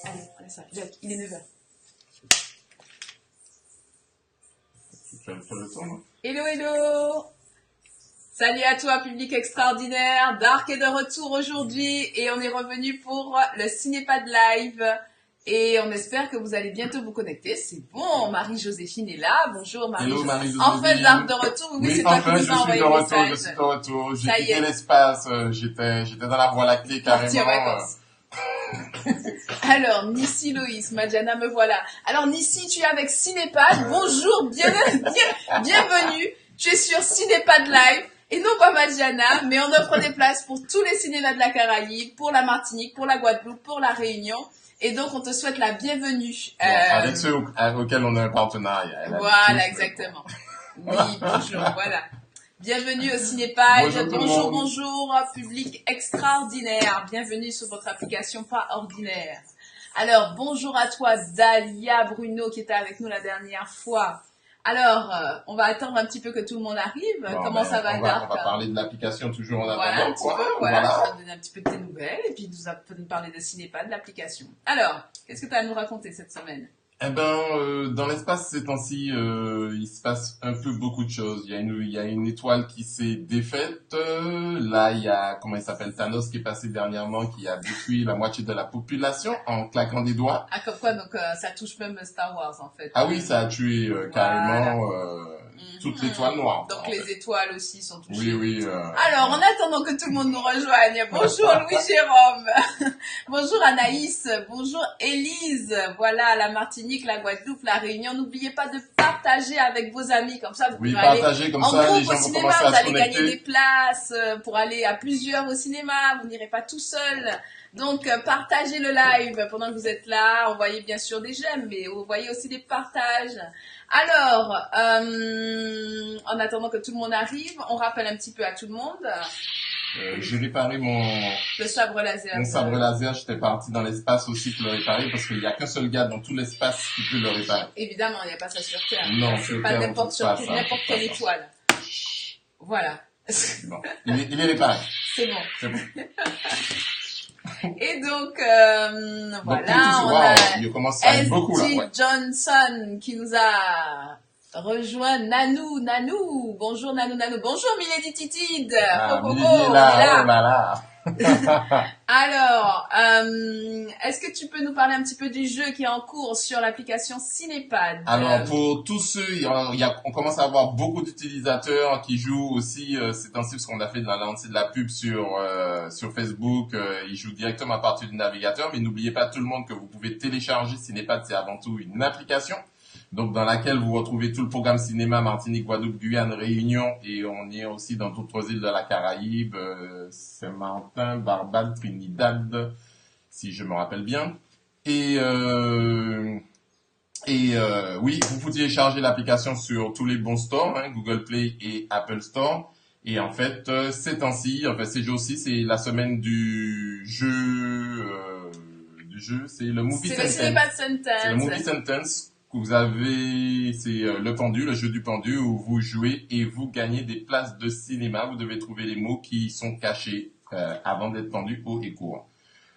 Allez, prenez ça. Jack, il est 9h. Hello, hello. Salut à toi, public extraordinaire. Dark est de retour aujourd'hui et on est revenu pour le Cinépad Live. Et on espère que vous allez bientôt vous connecter. C'est bon, Marie-Joséphine est là. Bonjour Marie-Joséphine. Hello Marie-Joséphine. Enfin, Dark de retour. Oui, c'est toi qui nous as envoyé le message. Je suis de retour. J'ai quitté l'espace. J'étais dans la Voie lactée carrément. Alors, Nissi Loïs, Madjana, me voilà. Alors, Nissi, tu es avec Cinépad. Bonjour, bienvenue. Tu es sur Cinépad Live. Et non pas Madjana, mais on offre des places pour tous les cinémas de la Caraïbe, pour la Martinique, pour la Guadeloupe, pour la Réunion. Et donc, on te souhaite la bienvenue. Avec ceux auxquels on a un partenariat. Voilà, exactement. Oui, bonjour, voilà. Bienvenue au Cinépad. Bonjour, public extraordinaire. Bienvenue sur votre application pas ordinaire. Alors, bonjour à toi, Dalia Bruno, qui était avec nous la dernière fois. Alors, on va attendre un petit peu que tout le monde arrive. Comment ça va, Dark? On va parler de l'application toujours en attendant. Voilà, un petit peu, voilà. Tu vas donner un petit peu de tes nouvelles et puis nous parler de Cinépad, de l'application. Alors, qu'est-ce que tu as à nous raconter cette semaine? Eh ben, dans l'espace ces temps-ci, il se passe un peu beaucoup de choses. Il y a une étoile qui s'est défaite. Là, il y a, comment il s'appelle, Thanos qui est passé dernièrement, qui a détruit la moitié de la population en claquant des doigts. Ah, comme quoi, donc ça touche même Star Wars en fait. Ah oui, ça a tué carrément toute l'étoile noire. Donc les étoiles aussi sont touchées. Oui. Alors, en attendant que tout le monde nous rejoigne, bonjour Louis-Jérôme, bonjour Anaïs, bonjour Élise, voilà la Martinique, la Guadeloupe, la Réunion. N'oubliez pas de partager avec vos amis, comme ça vous pouvez aller comme en ça, groupe les gens au vont cinéma, commencer à vous se allez connecter. gagner des places pour aller à plusieurs au cinéma, vous n'irez pas tout seul. Donc, partagez le live pendant que vous êtes là. Envoyez bien sûr des j'aime, mais envoyez aussi des partages. Alors, en attendant que tout le monde arrive, on rappelle un petit peu à tout le monde. J'ai réparé le sabre laser. Mon sabre laser, j'étais parti dans l'espace aussi pour le réparer parce qu'il n'y a qu'un seul gars dans tout l'espace qui peut le réparer. Évidemment, il n'y a pas ça sur Terre. Non, c'est pas n'importe quelle étoile. Voilà. Bon. Il est réparé. C'est bon. C'est bon. Et donc, voilà, on a S.G. Johnson qui nous a rejoint. Nanou. Bonjour Nanou. Bonjour Milady Titide. Milady est là. Oh là là. Alors, est-ce que tu peux nous parler un petit peu du jeu qui est en cours sur l'application Cinépad? Alors, pour tous ceux, on commence à avoir beaucoup d'utilisateurs qui jouent aussi ces temps-ci, parce qu'on a fait de la lancée de la pub sur Facebook. Ils jouent directement à partir du navigateur, mais n'oubliez pas tout le monde que vous pouvez télécharger Cinépad. C'est avant tout une application. Donc, dans laquelle vous retrouvez tout le programme cinéma, Martinique, Guadeloupe, Guyane, Réunion, et on est aussi dans d'autres îles de la Caraïbe, Saint-Martin, Barbade, Trinidad, si je me rappelle bien. Et oui, vous pouvez télécharger l'application sur tous les bons stores, Google Play et Apple Store. Et en fait, ces temps-ci, ces jours-ci, c'est la semaine du jeu, c'est le Movie Sentence. C'est le Cinépad Sentence. C'est le Movie Sentence. Vous avez, c'est le pendu, le jeu du pendu où vous jouez et vous gagnez des places de cinéma. Vous devez trouver les mots qui sont cachés avant d'être pendus haut et court.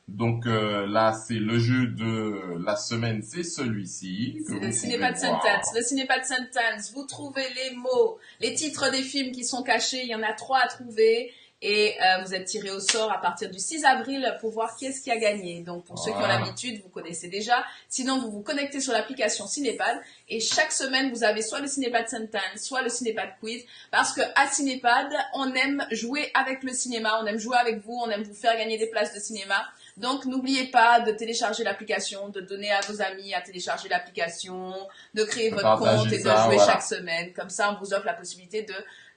Donc là, c'est le jeu de la semaine, c'est celui-ci. C'est le Cinépad Sentence. Le Cinépad Sentence, vous trouvez les mots, les titres des films qui sont cachés. Il y en a 3 à trouver. Et vous êtes tiré au sort à partir du 6 avril pour voir qui est-ce qui a gagné. Donc pour ceux qui ont l'habitude, vous connaissez déjà. Sinon, vous vous connectez sur l'application Cinépad et chaque semaine, vous avez soit le Cinépad Sentence, soit le Cinépad Quiz. Parce que à Cinépad, on aime jouer avec le cinéma, on aime jouer avec vous, on aime vous faire gagner des places de cinéma. Donc n'oubliez pas de télécharger l'application, de donner à vos amis à télécharger l'application, de créer votre compte et de jouer chaque semaine. Comme ça, on vous offre la possibilité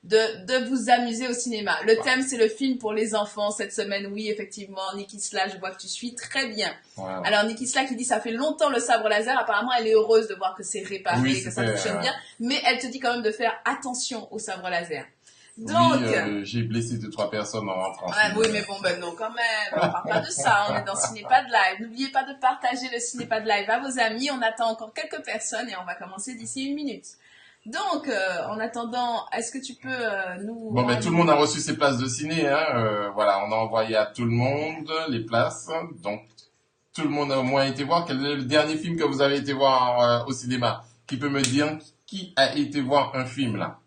de vous amuser au cinéma. Le thème, c'est le film pour les enfants cette semaine. Oui, effectivement, Niki Sla, je vois que tu suis très bien. Wow. Alors, Niki Sla qui dit, ça fait longtemps le sabre laser. Apparemment, elle est heureuse de voir que c'est réparé, que ça fonctionne bien. Mais elle te dit quand même de faire attention au sabre laser. Donc, j'ai blessé 2-3 personnes en rentrant. Oui, mais bon, non, quand même. On parle pas de ça. On est dans Cinépad Live. N'oubliez pas de partager le Cinépad Live à vos amis. On attend encore quelques personnes et on va commencer d'ici 1 minute. Donc, en attendant, est-ce que tu peux nous... Bon, tout le monde a reçu ses places de ciné, voilà, on a envoyé à tout le monde les places, donc tout le monde a au moins été voir. Quel est le dernier film que vous avez été voir au cinéma? Qui peut me dire qui a été voir un film là?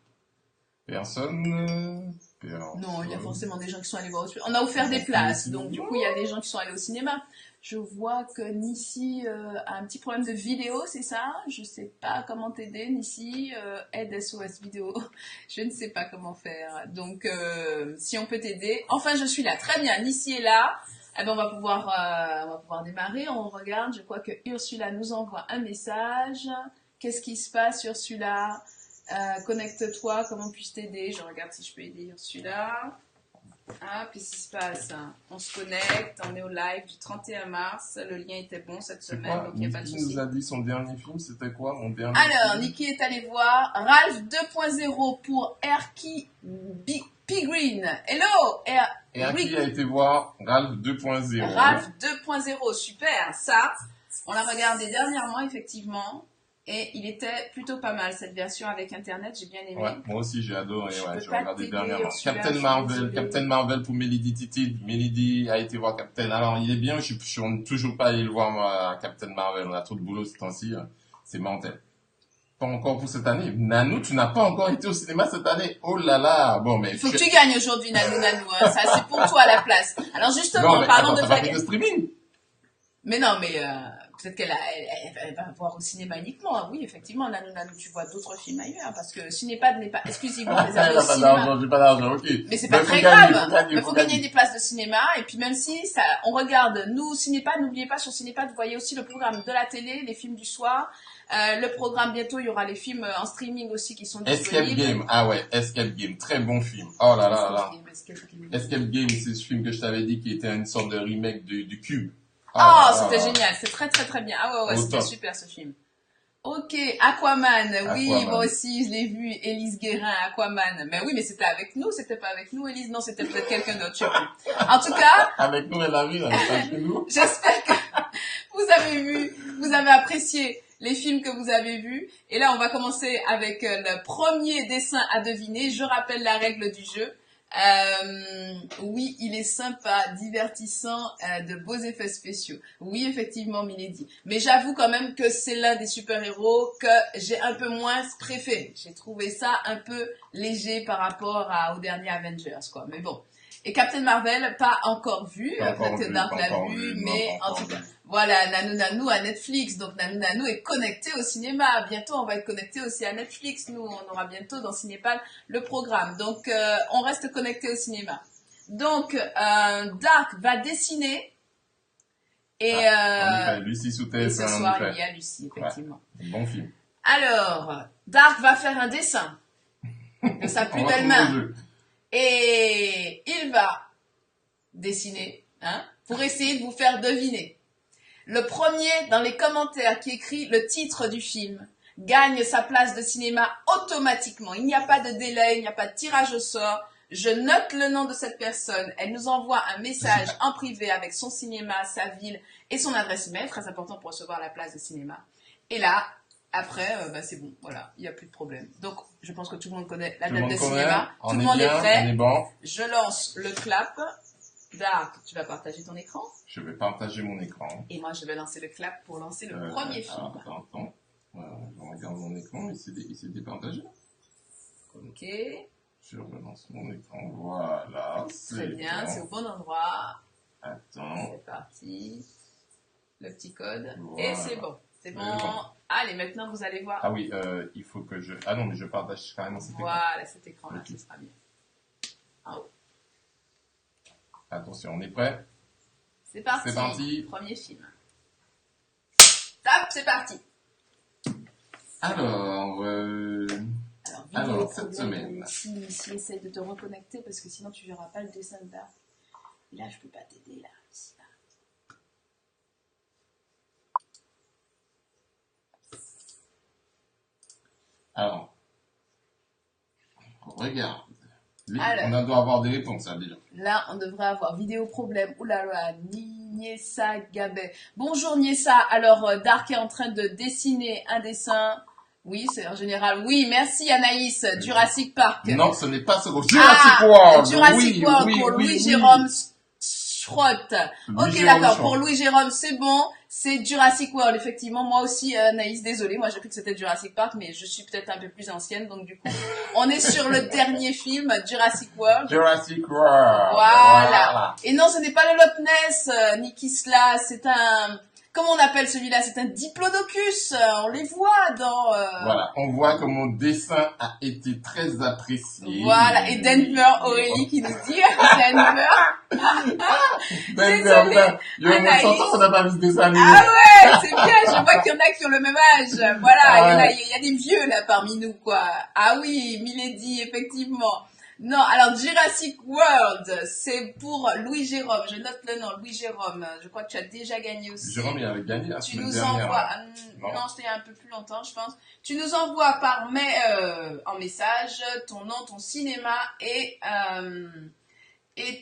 Personne. Non, il y a forcément des gens qui sont allés voir au cinéma. On a offert des places, donc du coup, il y a des gens qui sont allés au cinéma. Je vois que Nissi a un petit problème de vidéo, c'est ça? Je sais pas comment t'aider, Nissi. Aide SOS vidéo. Je ne sais pas comment faire. Donc, si on peut t'aider. Enfin, je suis là. Très bien. Nissi est là. Eh ben, on va pouvoir démarrer. On regarde. Je crois que Ursula nous envoie un message. Qu'est-ce qui se passe, Ursula? Connecte-toi. Comment puis-je t'aider? Je regarde si je peux aider Ursula. Ah, puis ce qui se passe, on se connecte, on est au live du 31 mars, le lien était bon cette semaine, donc il n'y a pas de souci. Niki nous a dit son dernier film, c'était quoi mon dernier Alors, film? Niki est allé voir Ralph 2.0 pour Erky Green. Hello, Erky a été voir Ralph 2.0. Ralph 2.0, super, ça, on l'a regardé dernièrement, effectivement. Et il était plutôt pas mal, cette version avec Internet, j'ai bien aimé. Ouais, moi aussi j'ai adoré, ouais, j'ai regardé dernièrement. Captain Captain Marvel pour Melody Titi. Melody a été voir Captain. Alors il est bien, je suis toujours pas allé le voir moi, Captain Marvel, on a trop de boulot ce temps-ci, c'est mental. Pas encore pour cette année. Nanou, tu n'as pas encore été au cinéma cette année. Oh là là, bon mais... Il faut que tu gagnes aujourd'hui, Nanou, hein. Ça c'est pour toi à la place. Alors justement, non, parlons attends, de... t'as pas fait de streaming? Mais non, mais peut-être qu'elle va voir au cinéma uniquement. Oui, effectivement, Nanou, tu vois d'autres films ailleurs, parce que Cinépad n'est pas exclusivement réservé au cinéma. J'ai pas d'argent, ok. Mais c'est pas très grave. Il faut gagner des places de cinéma, et puis même si ça, on regarde, nous, Cinépad, n'oubliez pas, sur Cinépad, vous voyez aussi le programme de la télé, les films du soir. Le programme, bientôt, il y aura les films en streaming aussi qui sont disponibles. Escape Game, ah ouais, Escape Game, très bon film. Oh là là là. Escape Game, c'est ce film que je t'avais dit qui était une sorte de remake du Cube. C'était génial, c'est très très très bien. Ah ouais, c'était super ce film. Ok, Aquaman, oui, moi aussi je l'ai vu, Élise Guérin, Aquaman. Mais oui, mais c'était avec nous, c'était pas avec nous, Élise, non, c'était peut-être quelqu'un d'autre, je sais plus. En tout cas... Avec nous, elle a vu, elle pas avec nous. J'espère que vous avez apprécié les films que vous avez vus. Et là, on va commencer avec le premier dessin à deviner. Je rappelle la règle du jeu. Oui, il est sympa, divertissant, de beaux effets spéciaux. Oui, effectivement, Milady. Mais j'avoue quand même que c'est l'un des super-héros que j'ai un peu moins préféré. J'ai trouvé ça un peu léger par rapport au dernier Avengers, quoi. Mais bon. Et Captain Marvel, pas encore vu. Peut-être que Dark l'a vu, mais en tout cas. Voilà, Nanou à Netflix. Donc Nanou est connecté au cinéma. Bientôt, on va être connecté aussi à Netflix. Nous, on aura bientôt dans Cinépal le programme. Donc, on reste connecté au cinéma. Donc, Dark va dessiner. Et Lucie sous et ce soir, il y a Lucie, effectivement. Ouais, bon film. Alors, Dark va faire un dessin de sa plus belle main. Et il va dessiner, pour essayer de vous faire deviner. Le premier dans les commentaires qui écrit le titre du film gagne sa place de cinéma automatiquement. Il n'y a pas de délai, il n'y a pas de tirage au sort. Je note le nom de cette personne. Elle nous envoie un message en privé avec son cinéma, sa ville et son adresse email. Très important pour recevoir la place de cinéma. Et là, après, c'est bon. Voilà, il n'y a plus de problème. Donc, je pense que tout le monde connaît la date de cinéma. Tout le monde est prêt. On est bon. Je lance le clap. Dark, tu vas partager ton écran. Je vais partager mon écran. Et moi, je vais lancer le clap pour lancer le premier film. Attends. Je regarde mon écran. Il s'est départagé. Ok. Je relance mon écran. Voilà. Très bien, c'est au bon endroit. Attends. C'est parti. Le petit code. Voilà. Et c'est bon. C'est bon. Allez, maintenant, vous allez voir. Ah oui, il faut que je... Ah non, mais je partage carrément cet écran. Voilà, cet écran-là, okay. Ce sera bien. En haut. Attention, on est prêt? C'est parti. C'est parti. Premier film. Top, c'est parti. Alors, cette semaine. Si essaie de te reconnecter parce que sinon tu verras pas le dessin de Dark. Et là, je peux pas t'aider là. Alors, regarde. On doit avoir des réponses, là, déjà. Là, on devrait avoir vidéo problème. Oulala, Niesa Gabet. Bonjour Niesa. Alors, Dark est en train de dessiner un dessin. Oui, c'est en général. Oui, merci Anaïs. Jurassic Park. Non, ce n'est pas ce gros. Jurassic World. Jurassic World pour Louis-Jérôme Schrott. Louis Ok, Jérôme d'accord. Schrott. Pour Louis Jérôme, c'est bon. C'est Jurassic World, effectivement. Moi aussi, Naïs, désolée. Moi, j'ai cru que c'était Jurassic Park, mais je suis peut-être un peu plus ancienne. Donc, du coup, on est sur le dernier film, Jurassic World. Jurassic World. Voilà. Et non, ce n'est pas le Loch Ness, Niki Sla. C'est un... Comment on appelle celui-là? C'est un diplodocus. On les voit dans... Voilà, on voit que mon dessin a été très apprécié. Voilà, et Denver Aurélie qui nous dit Denver. Denver, yo, mon Anaïs. santon, on n'a pas vu ce dessin animé. Ah ouais, c'est bien, je vois qu'il y en a qui ont le même âge. Voilà, Ah ouais. il y a des vieux là parmi nous, quoi. Ah oui, Milady, effectivement. Non, alors Jurassic World, c'est pour Louis Jérôme. Je note le nom, Louis Jérôme. Je crois que tu as déjà gagné aussi. Jérôme, il avait gagné la Tu semaine nous dernière. envoies, Non. non, c'était un peu plus longtemps, je pense. Tu nous envoies par en message ton nom, ton cinéma et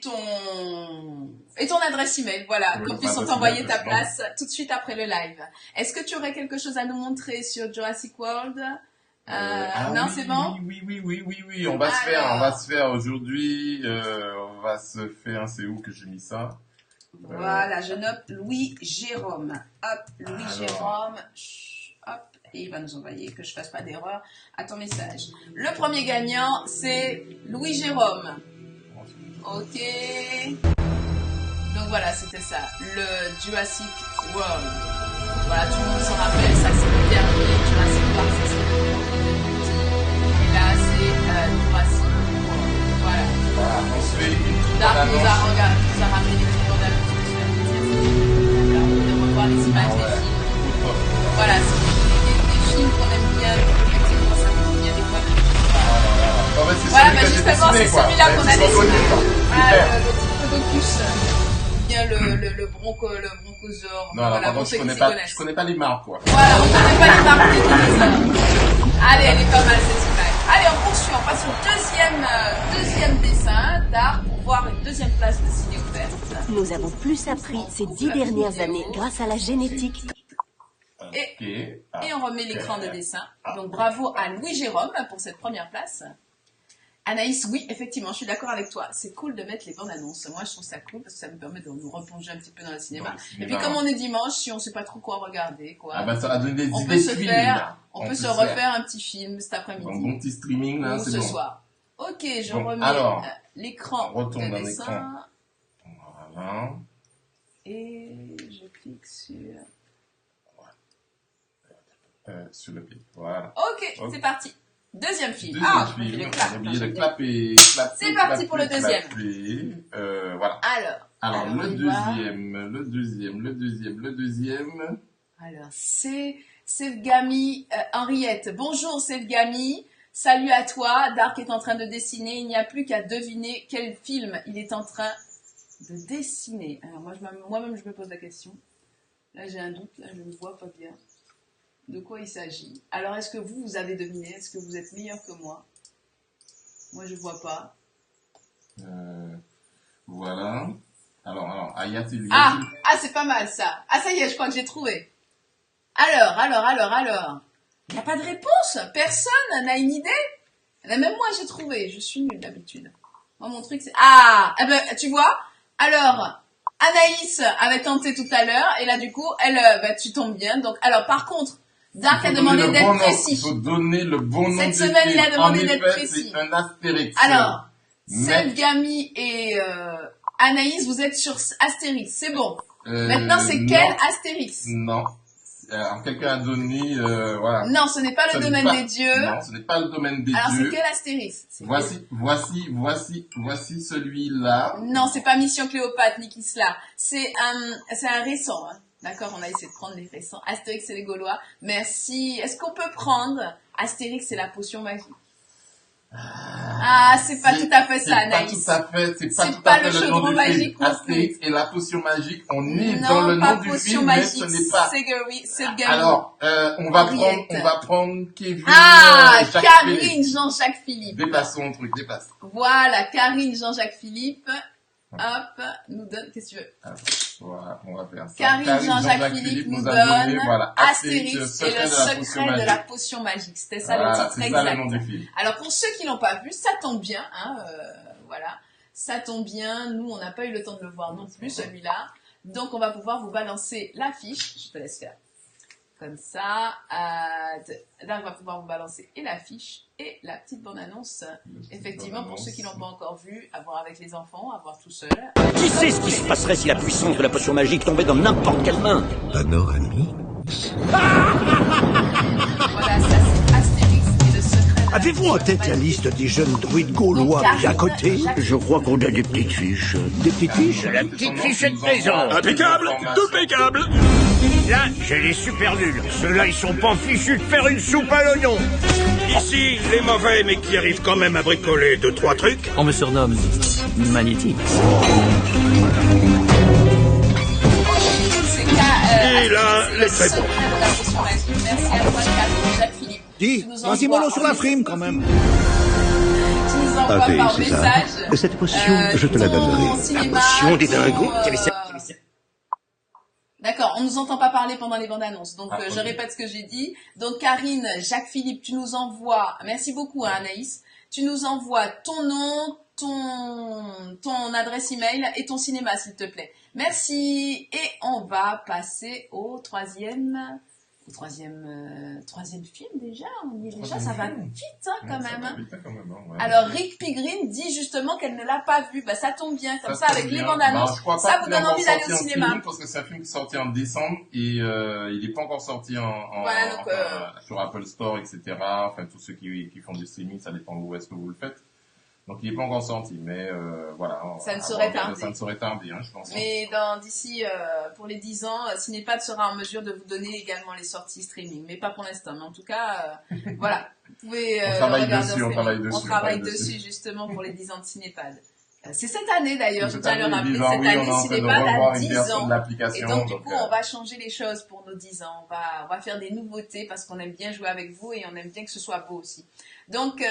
ton adresse email, voilà, Oui, qu'on notre puisse adresse t'envoyer email, ta précisément. place tout de suite après le live. Est-ce que tu aurais quelque chose à nous montrer sur Jurassic World? Non, oui, c'est bon? oui. On va se faire aujourd'hui. On va se faire. C'est où que j'ai mis ça? Voilà, je note Louis Jérôme. Hop, Louis Alors. Jérôme. Hop, et il va nous envoyer que je fasse pas d'erreur à ton message. Le premier gagnant, c'est Louis Jérôme. Ok. Donc voilà, c'était ça, le Jurassic World. Voilà, tout le monde s'en rappelle, ça c'est le dernier Jurassic Park, ça c'est le petit. Et là c'est Jurassic World. Voilà. Voilà, on se fait une petite Dark nous a bande-annonce. ramené des petites bandes annonces sur la ça permet de revoir les images des films. Voilà, c'est des films qu'on aime bien, effectivement ça fait bien des fois. En fait, c'est Voilà, celui bah que j'ai justement, dessiné, c'est quoi. celui-là qu'on a Ils sont connus, quoi. dessiné. Super. Voilà, le diplodocus. Bien le bronchosaure. Non, alors, Voilà, par pour contre, ceux qui s'y je connaissent. connais pas les marques, quoi. Voilà, on connaît pas les marques des dinosaures. Allez, elle est pas mal cette image. Allez, on poursuit, on passe au deuxième dessin d'art pour voir une deuxième place de ciné ouverte. Nous avons plus appris ces 10 dernières années grâce à la génétique. Et on remet l'écran de dessin. Donc bravo à Louis Jérôme pour cette première place. Anaïs, oui, effectivement, je suis d'accord avec toi. C'est cool de mettre les bandes annonces. Moi, je trouve ça cool parce que ça me permet de nous replonger un petit peu dans le cinéma. Et puis, comme on est dimanche, si on sait pas trop quoi regarder, quoi. Ah bah, ça va donner des On idées peut se de films, faire, là. on peut se refaire un petit film cet après-midi. Un bon petit streaming, là, Ou c'est ce bon. soir. Ok, je Bon, remets alors, l'écran on retourne de dans dessin. l'écran. Voilà. Et je clique Sur le pied. Voilà. Ok, c'est parti. Deuxième film. Deuxième Je film. le On clappe. a oublié de clapper. C'est parti pour le deuxième. Voilà. Alors, on le y va. deuxième. Alors, c'est Sevgami Henriette. Bonjour Sevgami. Salut à toi. Dark est en train de dessiner. Il n'y a plus qu'à deviner quel film il est en train de dessiner. Alors, moi-même, je me pose la question. Là, j'ai un doute. Là, je ne vois pas bien de quoi il s'agit. Alors, est-ce que vous avez deviné? Est-ce que vous êtes meilleur que moi? Moi, je ne vois pas. Voilà. Alors, Aya, c'est lui. Ah, c'est pas mal ça. Ah, ça y est, je crois que j'ai trouvé. Alors. Il n'y a pas de réponse. Personne n'a une idée. Même moi, j'ai trouvé. Je suis nulle d'habitude. Moi, mon truc, c'est... Ah, eh ben, tu vois. Alors, Anaïs avait tenté tout à l'heure. Et là, du coup, tu tombes bien. Donc, alors, par contre, Dark a demandé d'être précis. Il faut donner le bon nom. Cette semaine, il a demandé d'être En précis. effet, c'est un Astérix. Alors, Mais- Sevgami et Anaïs, vous êtes sur Astérix. C'est bon. Maintenant, c'est non. quel Astérix? Non. Alors, quelqu'un a donné, voilà. Non, ce n'est pas Ce le n'est domaine pas- des dieux. Non, ce n'est pas le domaine des Alors, c'est dieux. quel Astérix? Voici celui-là. Non, c'est pas Mission Cléopâtre, ni Kisla. C'est un récent. Hein. D'accord, on a essayé de prendre les récents. Astérix et les Gaulois. Merci. Est-ce qu'on peut prendre Astérix et la potion magique? Ah, c'est pas tout à fait ça, Anaïs. C'est pas tout pas à fait le le nom chaudron du magique film. non plus. Astérix et la potion magique, on est Non, dans le pas nom du potion film, mais magique. ce n'est pas. C'est Gami. Alors, on va Henriette. prendre Kevin, Jacques Karine Philippe. Jean-Jacques Philippe. Dépasse son truc, dépasse. Voilà, Karine Jean-Jacques Philippe. Hop, nous donne, qu'est-ce que tu veux? Alors, voilà, on va faire ça. Karine Jean-Jacques Philippe nous a donne donné, voilà, Astérix et le secret de la potion magique. C'était ça Voilà, le titre c'est ça le exact. nom du film. Alors pour ceux qui l'ont pas vu, ça tombe bien, hein, voilà. Ça tombe bien, nous on n'a pas eu le temps de le voir non plus celui-là. Donc on va pouvoir vous balancer l'affiche. Je te laisse faire. Comme ça. Là on va pouvoir vous balancer et l'affiche et la petite bande-annonce. Effectivement, pour ceux qui l'ont pas encore vu, à voir avec les enfants, à voir tout seul. Qui sait ce qui se passerait si la puissance de la potion magique tombait dans n'importe quelle main? Panoramique. Voilà, ça c'est Astérix et le secret. Avez-vous en tête la liste des jeunes druides gaulois mis à côté? Je crois qu'on a des petites fiches. Des petites fiches? La petite fichette maison. Impeccable, impeccable. Là, j'ai les super nuls. Ceux-là, ils sont pas fichus de faire une soupe à l'oignon. Ici, les mauvais, mais qui arrivent quand même à bricoler 2-3 trucs. On me surnomme Magnétique. Et là, les très bons. Merci à toi, Karine, Jacques Philippe. Dis, vas-y mollo sur la frime quand même. Tu nous envoies Allez, par c'est ça. message. Cette potion, je te la ton donnerai. cinéma, potion des ton, dingos. D'accord, on nous entend pas parler pendant les bandes annonces, donc Ah, je ok. répète ce que j'ai dit. Donc Karine, Jacques Philippe, tu nous envoies, merci beaucoup hein, Anaïs, tu nous envoies ton nom, ton adresse email et ton cinéma s'il te plaît. Merci et on va passer au troisième film déjà. On y est déjà, ça va vite hein, quand même. Hein. Alors Rick Pigrin dit justement qu'elle ne l'a pas vu. Bah ça tombe bien, comme ça avec les bandes annonces, ça vous donne envie d'aller au cinéma. Parce que c'est un film qui est sorti en décembre et il n'est pas encore sorti Voilà, donc, sur Apple Store, etc. Enfin tous ceux qui font du streaming, ça dépend où est-ce que vous le faites. Donc il n'est pas encore sorti, mais voilà. Ça ne saurait tarder. Ça ne saurait tarder, hein, je pense. Mais d'ici, pour les 10 ans, Cinépad sera en mesure de vous donner également les sorties streaming. Mais pas pour l'instant. Mais en tout cas, voilà. Vous pouvez On travaille regarder dessus, en on travaille streaming. dessus, On travaille dessus justement pour les 10 ans de Cinépad. C'est cette année d'ailleurs, je Cette tiens à le année, rappeler, 10 ans, cette oui, année on est en train de Cinépad revoir a une 10 version ans. de l'application, Et donc du donc, coup, on va changer les choses pour nos 10 ans. On va faire des nouveautés parce qu'on aime bien jouer avec vous et on aime bien que ce soit beau aussi. Donc,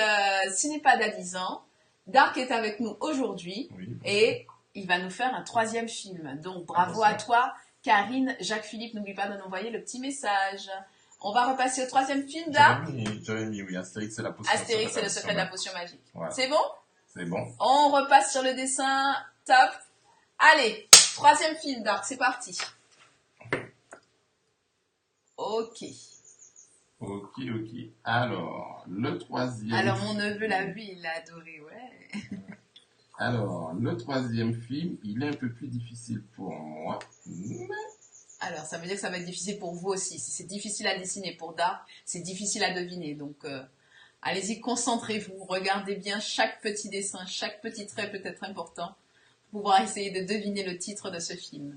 Cinépad a 10 ans. Dark est avec nous aujourd'hui et il va nous faire un troisième film. Donc bravo à toi, Karine, Jacques Philippe, n'oublie pas de nous envoyer le petit message. On va repasser au troisième film, Dark. J'avais mis, oui, Astérix et la potion. Astérix et le secret de la potion magique. Voilà. C'est bon? C'est bon. On repasse sur le dessin. Top. Allez, troisième film, Dark, c'est parti. Ok. Ok. Alors, le troisième. Alors mon neveu l'a vu, il l'a adoré, ouais. Alors, le troisième film, il est un peu plus difficile pour moi, mais... Alors, ça veut dire que ça va être difficile pour vous aussi. Si c'est difficile à dessiner pour Dark, c'est difficile à deviner. Donc, allez-y, concentrez-vous. Regardez bien chaque petit dessin, chaque petit trait peut être important pour pouvoir essayer de deviner le titre de ce film.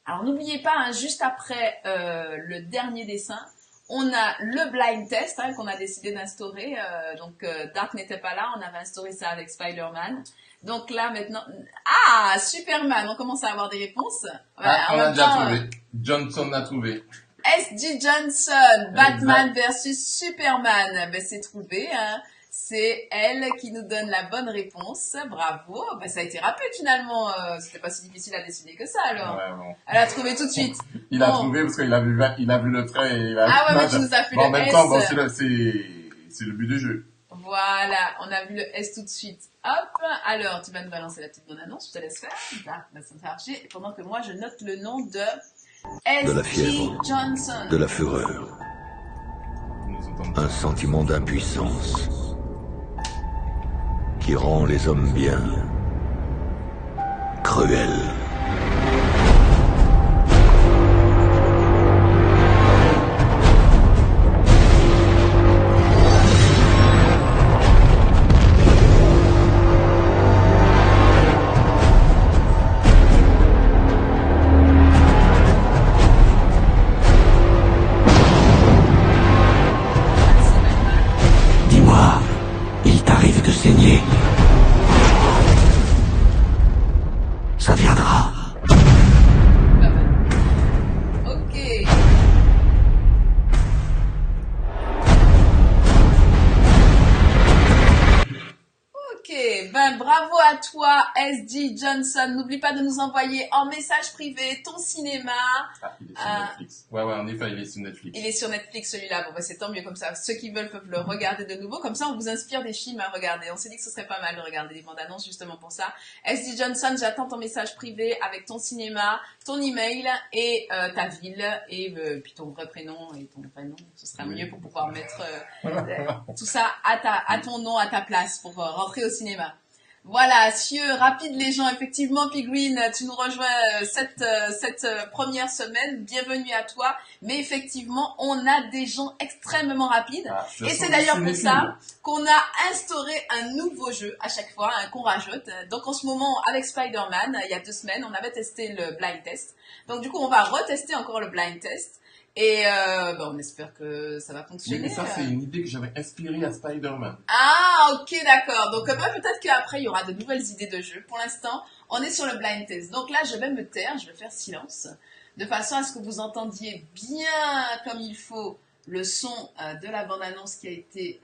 Alors, n'oubliez pas, hein, juste après le dernier dessin, on a le blind test hein, qu'on a décidé d'instaurer. Donc, Dark n'était pas là, on avait instauré ça avec Spider-Man. Donc là, maintenant... Ah, Superman, on commence à avoir des réponses. Ah, En on a même déjà temps, trouvé. Johnson l'a trouvé. S.G. Johnson, Batman versus Superman. Ben, c'est trouvé, hein. C'est elle qui nous donne la bonne réponse. Bravo. Ben, ça a été rapide finalement. C'était pas si difficile à dessiner que ça alors. Ouais, bon. Elle a trouvé tout de suite. Il a Bon. trouvé parce qu'il a vu le trait et il a... Ah ouais, mais tu nous as fait Bon, en le même S. temps, bon, c'est le but du jeu. Voilà, on a vu le S tout de suite. Hop, alors tu vas nous balancer la petite bonne-annonce, je te laisse faire. Là, va s'en charger. Pendant que moi, je note le nom de la S.G. fièvre. Johnson. De la fureur. Nous entendons. Un sentiment d'impuissance qui rend les hommes bien cruels. Dis-moi, il t'arrive de saigner. Ça viendra. bravo à toi, SD Johnson. N'oublie pas de nous envoyer en message privé ton cinéma. Ah, il est sur Netflix. Ouais, en effet, il est sur Netflix. Il est sur Netflix, celui-là. Bon, bah, c'est tant mieux comme ça. Ceux qui veulent peuvent le regarder de nouveau. Comme ça, on vous inspire des films à regarder. On s'est dit que ce serait pas mal de regarder des bandes annonces justement pour ça. SD Johnson, j'attends ton message privé avec ton cinéma, ton email et ta ville et puis ton vrai prénom et ton prénom. Ce sera mieux pour pouvoir mettre tout ça à ton nom, à ta place pour rentrer au cinéma. Voilà, cieux, rapide les gens, effectivement, Pigwin, tu nous rejoins cette première semaine, bienvenue à toi, mais effectivement, on a des gens extrêmement rapides, et c'est d'ailleurs pour ça qu'on a instauré un nouveau jeu à chaque fois, qu'on rajoute. Donc en ce moment, avec Spider-Man, il y a 2 semaines, on avait testé le blind test, donc du coup, on va retester encore le blind test, et on espère que ça va fonctionner. Oui, mais ça, c'est une idée que j'avais inspirée à Spider-Man. Ah, ok, d'accord. Donc peut-être qu'après, il y aura de nouvelles idées de jeu. Pour l'instant, on est sur le blind test. Donc là, je vais me taire, je vais faire silence, de façon à ce que vous entendiez bien comme il faut le son de la bande-annonce qui a été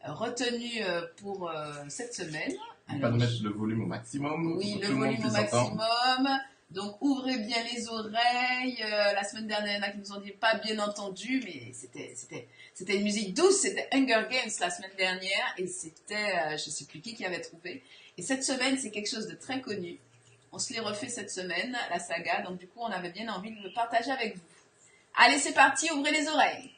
retenu pour cette semaine. Pas de mettre le volume au maximum. Oui, le volume au maximum. Donc, ouvrez bien les oreilles. La semaine dernière, il y en a qui nous ont dit pas bien entendu, mais c'était une musique douce. C'était Hunger Games la semaine dernière et c'était, je sais plus qui avait trouvé. Et cette semaine, c'est quelque chose de très connu. On se l'est refait cette semaine, la saga. Donc, du coup, on avait bien envie de le partager avec vous. Allez, c'est parti, ouvrez les oreilles.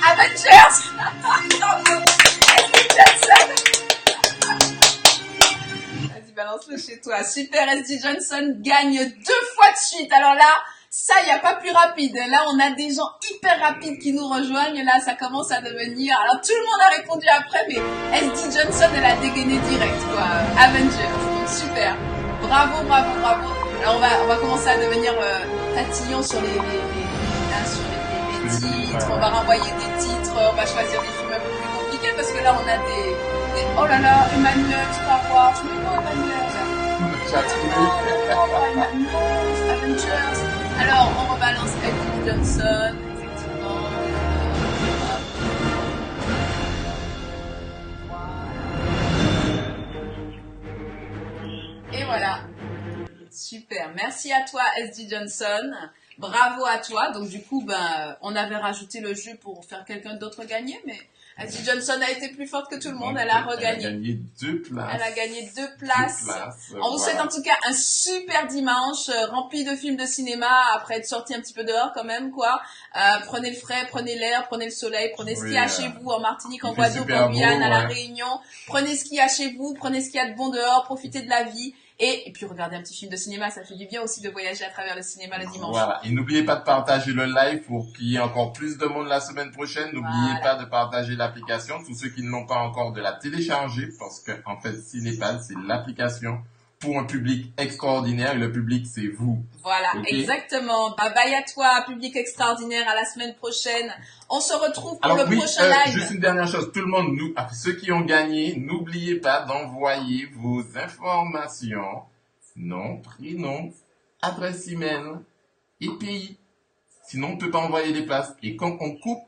Avengers. Vas-y, balance-le chez toi. Super, SD Johnson gagne 2 fois de suite. Alors là, ça, il n'y a pas plus rapide. Là, on a des gens hyper rapides qui nous rejoignent. Là, ça commence à devenir... Alors, tout le monde a répondu après, mais SD Johnson, elle a dégainé direct, quoi. Avengers. Donc, super. Bravo, bravo, bravo. Alors, on va commencer à devenir tatillon sur les titres, on va renvoyer des titres, on va choisir des films un peu plus compliqués parce que là on a des oh là là, Emmanuel, Star Wars, mais non Emmanuel, Avengers. Alors on rebalance Elton Johnson, effectivement. Et voilà. Super, merci à toi SD Johnson. Bravo à toi. Donc du coup, on avait rajouté le jeu pour faire quelqu'un d'autre gagner, mais SD Johnson a été plus forte que tout le monde. Elle a regagné. Elle a gagné 2 places. Elle a gagné 2 places. On vous souhaite en tout cas un super dimanche rempli de films de cinéma après être sorti un petit peu dehors quand même, quoi. Prenez le frais, prenez l'air, prenez le soleil, prenez ce qu'il y a chez vous en Martinique, en Guadeloupe, en Guyane, à La Réunion. Prenez ce qu'il y a chez vous, prenez ce qu'il y a de bon dehors, profitez de la vie. Et puis regardez un petit film de cinéma, ça fait du bien aussi de voyager à travers le cinéma le dimanche. Voilà, et n'oubliez pas de partager le live pour qu'il y ait encore plus de monde la semaine prochaine. N'oubliez pas de partager l'application. Tous ceux qui ne l'ont pas encore, de la télécharger, parce que en fait, Cinépal, c'est l'application pour un public extraordinaire, et le public, c'est vous. Voilà, exactement. Bye à toi, public extraordinaire, à la semaine prochaine. On se retrouve pour le prochain live. Juste une dernière chose, tout le monde, ceux qui ont gagné, n'oubliez pas d'envoyer vos informations, nom, prénom, adresse email et pays. Sinon, on ne peut pas envoyer les places. Et quand on coupe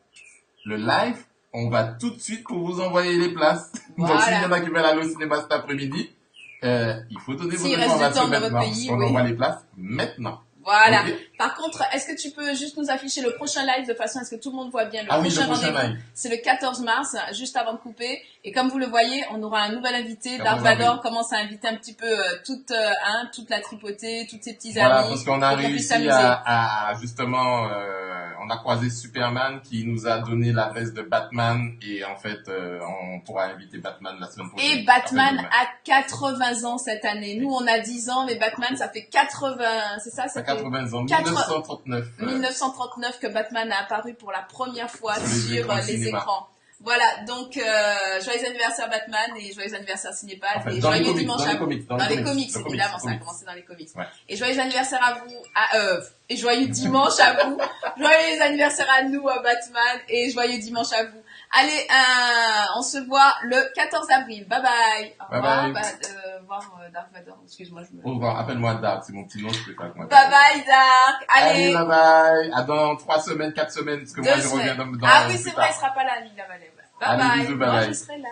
le live, on va tout de suite pour vous envoyer les places. Voilà. Donc, s'il y en a qui veulent aller au cinéma cet après-midi, il faut donner vos informations maintenant. On envoie les places maintenant. Voilà. Okay. Par contre, est-ce que tu peux juste nous afficher le prochain live de façon à ce que tout le monde voit bien le prochain rendez-vous? C'est le 14 mars, juste avant de couper. Et comme vous le voyez, on aura un nouvel invité. Darth Vador commence à inviter un petit peu toute la tripotée, tous ses petits amis. Voilà, parce qu'on a réussi à justement, on a croisé Superman qui nous a donné l'adresse de Batman et en fait, on pourra inviter Batman la semaine prochaine. Et Batman a 80 ans cette année. Nous, on a 10 ans, mais Batman, ça fait 80, c'est ça? Ça fait 80 ans, 1939. 1939 que Batman a apparu pour la première fois sur les écrans. Voilà, donc joyeux anniversaire Batman et joyeux anniversaire Cinépal. En fait, et joyeux dimanche à vous. Dans les comics, évidemment, ça a commencé dans les comics. Ouais. Et joyeux anniversaire à vous, et joyeux dimanche à vous. Joyeux anniversaire à nous, à Batman, et joyeux dimanche à vous. Allez, on se voit le 14 avril. Bye bye. Au revoir. Bye. Voir Dark Vador. Excuse-moi, je me... Au revoir. Appelle-moi Dark, c'est mon petit nom, je peux pas comment Bye bye, Dark. Allez. Bye bye. À dans 3 semaines, 4 semaines, parce que moi je reviens dans Ah oui, plus c'est tard. vrai, il sera pas là, Lila Valais. Bye Allez, bye. bisous, bye Moi, bye. je serai là.